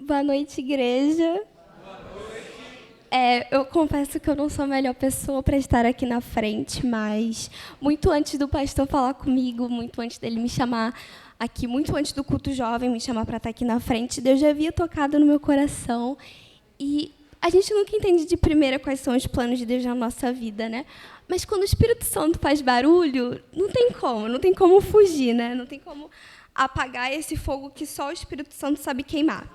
Boa noite, igreja. Eu confesso que eu não sou a melhor pessoa para estar aqui na frente, mas muito antes do pastor falar comigo, muito antes dele me chamar aqui, muito antes do culto jovem me chamar para estar aqui na frente, Deus já havia tocado no meu coração. E a gente nunca entende de primeira quais são os planos de Deus na nossa vida, né? Mas quando o Espírito Santo faz barulho, não tem como fugir, né? Não tem como apagar esse fogo que só o Espírito Santo sabe queimar.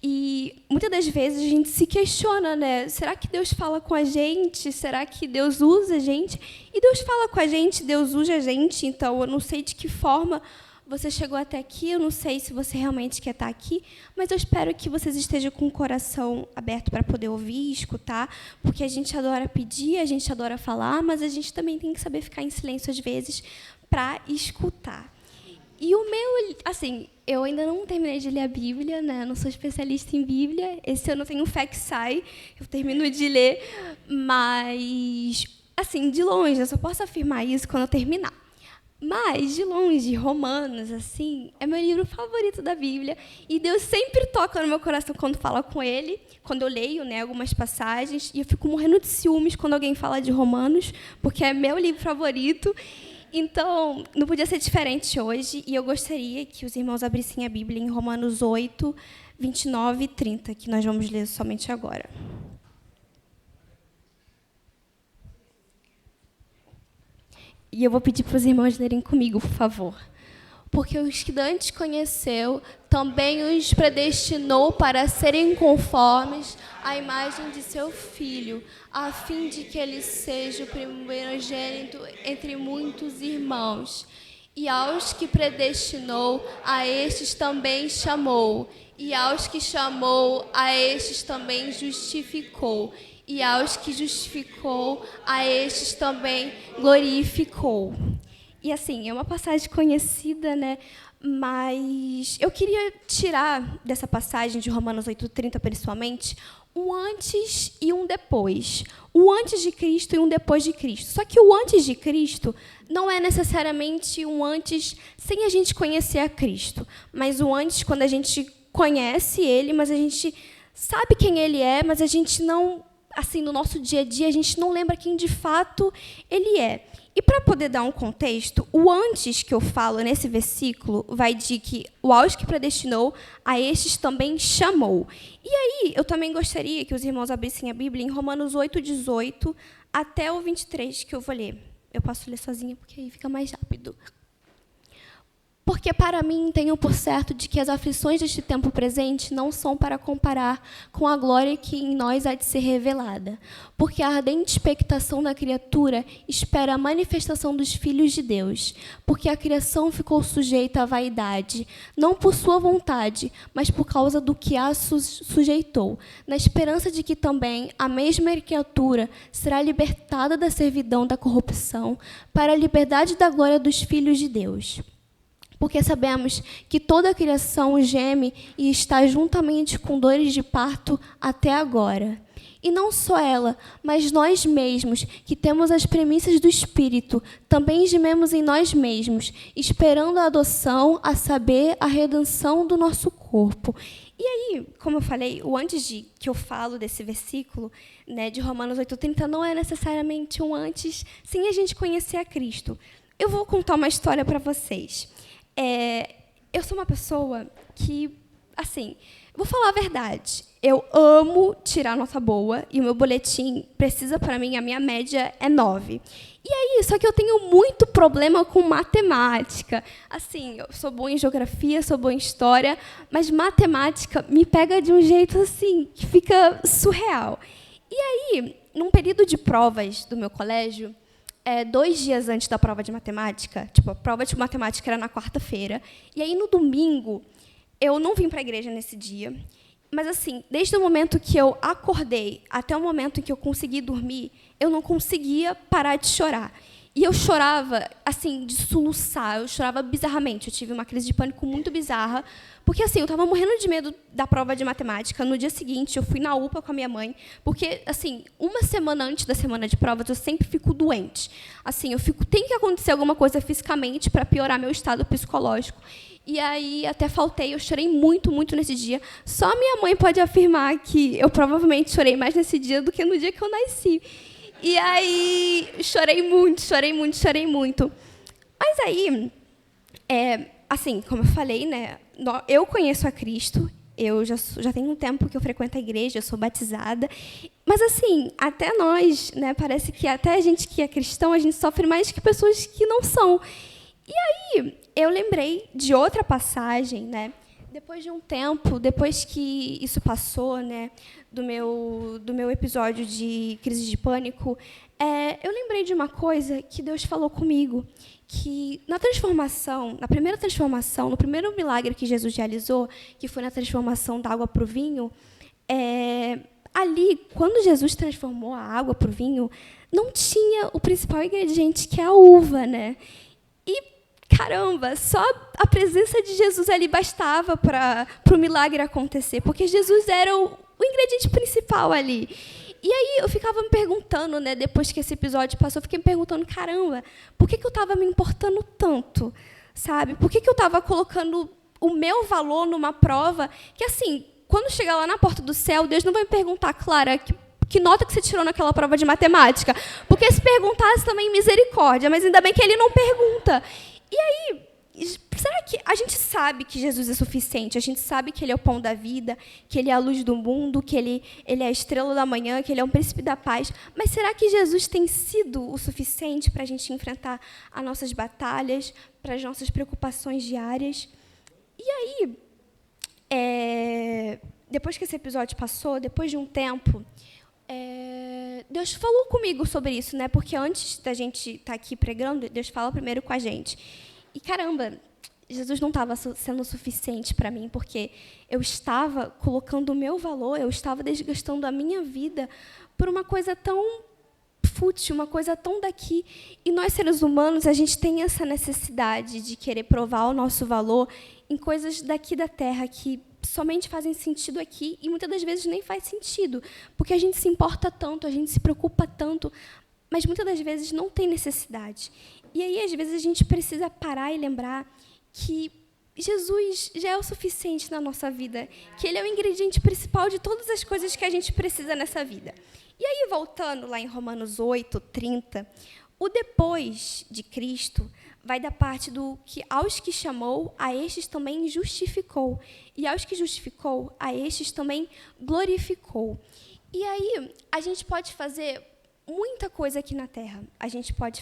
E muitas das vezes a gente se questiona, né? Será que Deus fala com a gente? Será que Deus usa a gente? E Deus fala com a gente, Deus usa a gente. Então, eu não sei de que forma você chegou até aqui, eu não sei se você realmente quer estar aqui, mas eu espero que vocês estejam com o coração aberto para poder ouvir e escutar, porque a gente adora pedir, a gente adora falar, mas a gente também tem que saber ficar em silêncio às vezes para escutar. E o meu, assim, eu ainda não terminei de ler a Bíblia, né? Eu não sou especialista em Bíblia. Esse ano eu tenho fé que sai, eu termino de ler, mas, assim, de longe, eu só posso afirmar isso quando eu terminar. Mas, de longe, Romanos, assim, é meu livro favorito da Bíblia. E Deus sempre toca no meu coração quando fala com ele, quando eu leio, né, algumas passagens. E eu fico morrendo de ciúmes quando alguém fala de Romanos, porque é meu livro favorito. Então, não podia ser diferente hoje, e eu gostaria que os irmãos abrissem a Bíblia em Romanos 8, 29 e 30, que nós vamos ler somente agora. E eu vou pedir para os irmãos lerem comigo, por favor. Porque os que antes conheceu, também os predestinou para serem conformes à imagem de seu Filho, a fim de que ele seja o primogênito entre muitos irmãos. E aos que predestinou, a estes também chamou. E aos que chamou, a estes também justificou. E aos que justificou, a estes também glorificou. E, assim, é uma passagem conhecida, né? Mas eu queria tirar dessa passagem de Romanos 8:30, principalmente, um antes e um depois. O antes de Cristo e um depois de Cristo. Só que o antes de Cristo não é necessariamente um antes sem a gente conhecer a Cristo, mas o antes quando a gente conhece Ele, mas a gente sabe quem Ele é, mas a gente não, assim, no nosso dia a dia, a gente não lembra quem de fato Ele é. E para poder dar um contexto, o antes que eu falo nesse versículo vai de que o aos que predestinou, a estes também chamou. E aí, eu também gostaria que os irmãos abrissem a Bíblia em Romanos 8, 18 até o 23, que eu vou ler. Eu posso ler sozinha, porque aí fica mais rápido. Porque para mim tenho por certo de que as aflições deste tempo presente não são para comparar com a glória que em nós há de ser revelada. Porque a ardente expectação da criatura espera a manifestação dos filhos de Deus. Porque a criação ficou sujeita à vaidade, não por sua vontade, mas por causa do que a sujeitou, na esperança de que também a mesma criatura será libertada da servidão da corrupção para a liberdade da glória dos filhos de Deus. Porque sabemos que toda a criação geme e está juntamente com dores de parto até agora. E não só ela, mas nós mesmos, que temos as premissas do Espírito, também gememos em nós mesmos, esperando a adoção, a saber, a redenção do nosso corpo. E aí, como eu falei, o antes de que eu falo desse versículo, né, de Romanos 8:30, não é necessariamente um antes sem a gente conhecer a Cristo. Eu vou contar uma história para vocês. Eu sou uma pessoa que, assim, vou falar a verdade, eu amo tirar nota boa e o meu boletim precisa, para mim, a minha média é 9. E aí, só que eu tenho muito problema com matemática. Assim, eu sou boa em geografia, sou boa em história, mas matemática me pega de um jeito, assim, que fica surreal. E aí, num período de provas do meu colégio, 2 dias antes da prova de matemática, tipo, a prova de matemática era na quarta-feira, e aí, no domingo, eu não vim para a igreja nesse dia, mas, assim, desde o momento que eu acordei até o momento em que eu consegui dormir, eu não conseguia parar de chorar. E eu chorava, assim, de soluçar, eu chorava bizarramente. Eu tive uma crise de pânico muito bizarra, porque, assim, eu estava morrendo de medo da prova de matemática. No dia seguinte, eu fui na UPA com a minha mãe, porque, assim, uma semana antes da semana de provas, eu sempre fico doente. Assim, tem que acontecer alguma coisa fisicamente para piorar meu estado psicológico. E aí até faltei, eu chorei muito, muito nesse dia. Só minha mãe pode afirmar que eu provavelmente chorei mais nesse dia do que no dia que eu nasci. E aí chorei muito, chorei muito, chorei muito. Mas aí, assim, como eu falei, né, eu conheço a Cristo, eu já tenho um tempo que eu frequento a igreja, eu sou batizada. Mas, assim, até nós, né, parece que até a gente que é cristão, a gente sofre mais que pessoas que não são. E aí, eu lembrei de outra passagem, né? Depois de um tempo, depois que isso passou, né, do meu episódio de crise de pânico, eu lembrei de uma coisa que Deus falou comigo, que na transformação, na primeira transformação, no primeiro milagre que Jesus realizou, que foi na transformação da água para o vinho, ali, quando Jesus transformou a água para o vinho, não tinha o principal ingrediente, que é a uva, né? E, caramba, só a presença de Jesus ali bastava para o milagre acontecer, porque Jesus era o ingrediente principal ali. E aí eu ficava me perguntando, né, depois que esse episódio passou, eu fiquei me perguntando, caramba, por que eu estava me importando tanto, sabe? Por que eu estava colocando o meu valor numa prova que, assim, quando chegar lá na porta do céu, Deus não vai me perguntar, Clara, que nota que você tirou naquela prova de matemática? Porque se perguntasse também, misericórdia, mas ainda bem que ele não pergunta. E aí, será que a gente sabe que Jesus é suficiente? A gente sabe que ele é o pão da vida, que ele é a luz do mundo, que ele é a estrela da manhã, que ele é um príncipe da paz. Mas será que Jesus tem sido o suficiente para a gente enfrentar as nossas batalhas, para as nossas preocupações diárias? E aí, depois que esse episódio passou, depois de um tempo, Deus falou comigo sobre isso, né? Porque antes da gente estar aqui pregando, Deus fala primeiro com a gente. E, caramba, Jesus não estava sendo suficiente para mim, porque eu estava colocando o meu valor, eu estava desgastando a minha vida por uma coisa tão fútil, uma coisa tão daqui. E nós, seres humanos, a gente tem essa necessidade de querer provar o nosso valor em coisas daqui da terra, que somente fazem sentido aqui, e muitas das vezes nem faz sentido, porque a gente se importa tanto, a gente se preocupa tanto, mas muitas das vezes não tem necessidade. E aí, às vezes, a gente precisa parar e lembrar que Jesus já é o suficiente na nossa vida, que ele é o ingrediente principal de todas as coisas que a gente precisa nessa vida. E aí, voltando lá em Romanos 8:30, o depois de Cristo vai da parte do que aos que chamou, a estes também justificou. E aos que justificou, a estes também glorificou. E aí, a gente pode fazer muita coisa aqui na Terra. A gente pode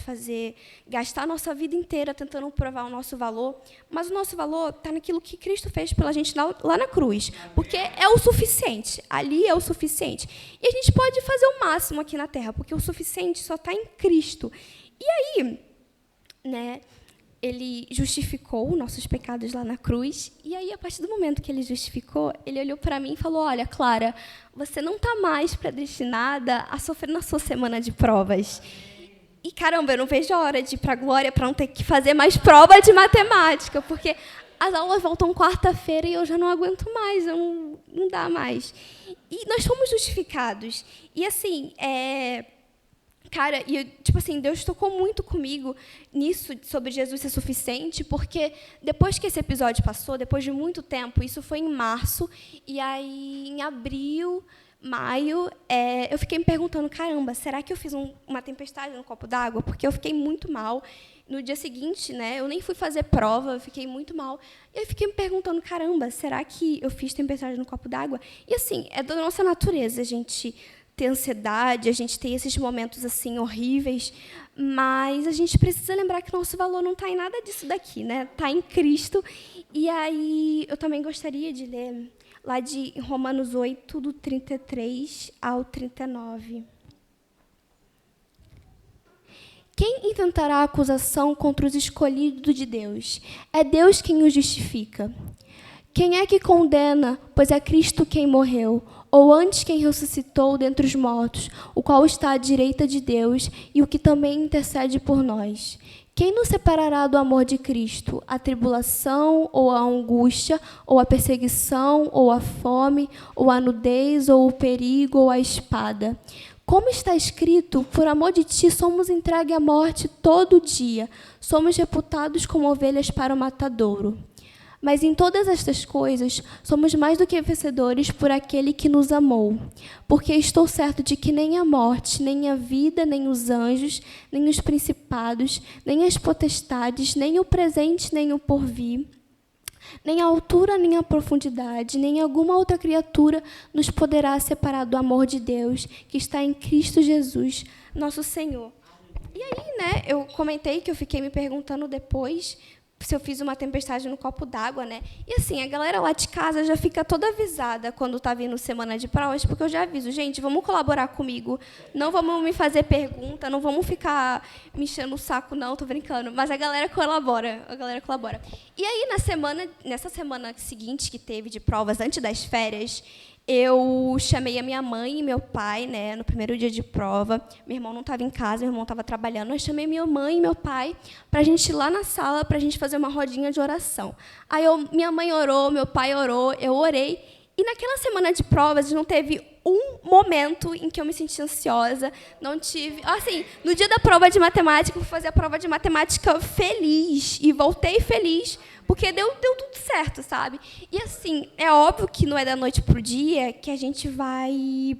gastar a nossa vida inteira tentando provar o nosso valor, mas o nosso valor está naquilo que Cristo fez pela gente lá na cruz, porque é o suficiente, ali é o suficiente. E a gente pode fazer o máximo aqui na Terra, porque o suficiente só está em Cristo. E aí, né, ele justificou nossos pecados lá na cruz, e aí, a partir do momento que ele justificou, ele olhou para mim e falou, olha, Clara, você não está mais predestinada a sofrer na sua semana de provas. E, caramba, eu não vejo a hora de ir para a glória para não ter que fazer mais prova de matemática, porque as aulas voltam quarta-feira e eu já não aguento mais, não dá mais. E nós fomos justificados. E, assim, cara, tipo assim, Deus tocou muito comigo nisso, sobre Jesus ser suficiente, porque depois que esse episódio passou, depois de muito tempo, isso foi em março, e aí em abril, maio, eu fiquei me perguntando, caramba, será que eu fiz uma tempestade no copo d'água? Porque eu fiquei muito mal. No dia seguinte, né, eu nem fui fazer prova, eu fiquei muito mal. E eu fiquei me perguntando, caramba, será que eu fiz tempestade no copo d'água? E, assim, é da nossa natureza a gente ter ansiedade, a gente ter esses momentos assim horríveis, mas a gente precisa lembrar que nosso valor não está em nada disso daqui, né? Está em Cristo. E aí eu também gostaria de ler lá de Romanos 8, do 33 ao 39. Quem intentará acusação contra os escolhidos de Deus? É Deus quem os justifica. Quem é que condena? Pois é Cristo quem morreu, ou antes quem ressuscitou dentre os mortos, o qual está à direita de Deus e o que também intercede por nós. Quem nos separará do amor de Cristo? A tribulação, ou a angústia, ou a perseguição, ou a fome, ou a nudez, ou o perigo, ou a espada? Como está escrito, por amor de ti somos entregues à morte todo dia, somos reputados como ovelhas para o matadouro. Mas em todas estas coisas, somos mais do que vencedores por aquele que nos amou. Porque estou certo de que nem a morte, nem a vida, nem os anjos, nem os principados, nem as potestades, nem o presente, nem o porvir, nem a altura, nem a profundidade, nem alguma outra criatura nos poderá separar do amor de Deus, que está em Cristo Jesus, nosso Senhor. E aí, né, eu comentei que eu fiquei me perguntando depois se eu fiz uma tempestade no copo d'água, né? E assim, a galera lá de casa já fica toda avisada quando tá vindo semana de provas, porque eu já aviso, gente, vamos colaborar comigo, não vamos me fazer pergunta, não vamos ficar me enchendo o saco, não, tô brincando, mas a galera colabora. E aí, nessa semana seguinte que teve de provas, antes das férias, eu chamei a minha mãe e meu pai, né, no primeiro dia de prova. Meu irmão não estava em casa, meu irmão estava trabalhando. Eu chamei minha mãe e meu pai para a gente ir lá na sala, para a gente fazer uma rodinha de oração. Aí minha mãe orou, meu pai orou, eu orei. E naquela semana de provas não teve um momento em que eu me senti ansiosa. Não tive... Assim, no dia da prova de matemática, eu fui fazer a prova de matemática feliz. E voltei feliz, porque deu tudo certo, sabe? E, assim, é óbvio que não é da noite para o dia que a gente vai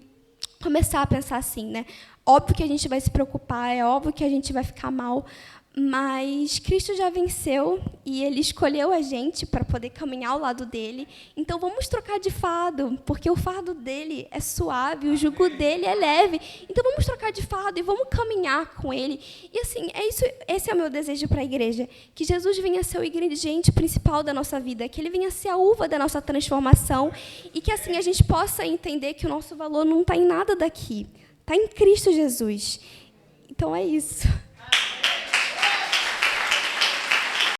começar a pensar assim, né? Óbvio que a gente vai se preocupar, é óbvio que a gente vai ficar mal, mas Cristo já venceu e Ele escolheu a gente para poder caminhar ao lado dele. Então, vamos trocar de fardo, porque o fardo dele é suave, o jugo dele é leve. Então, vamos trocar de fardo e vamos caminhar com ele. E, assim, esse é o meu desejo para a igreja, que Jesus venha ser o ingrediente principal da nossa vida, que Ele venha ser a uva da nossa transformação e que, assim, a gente possa entender que o nosso valor não está em nada daqui, está em Cristo Jesus. Então, é isso.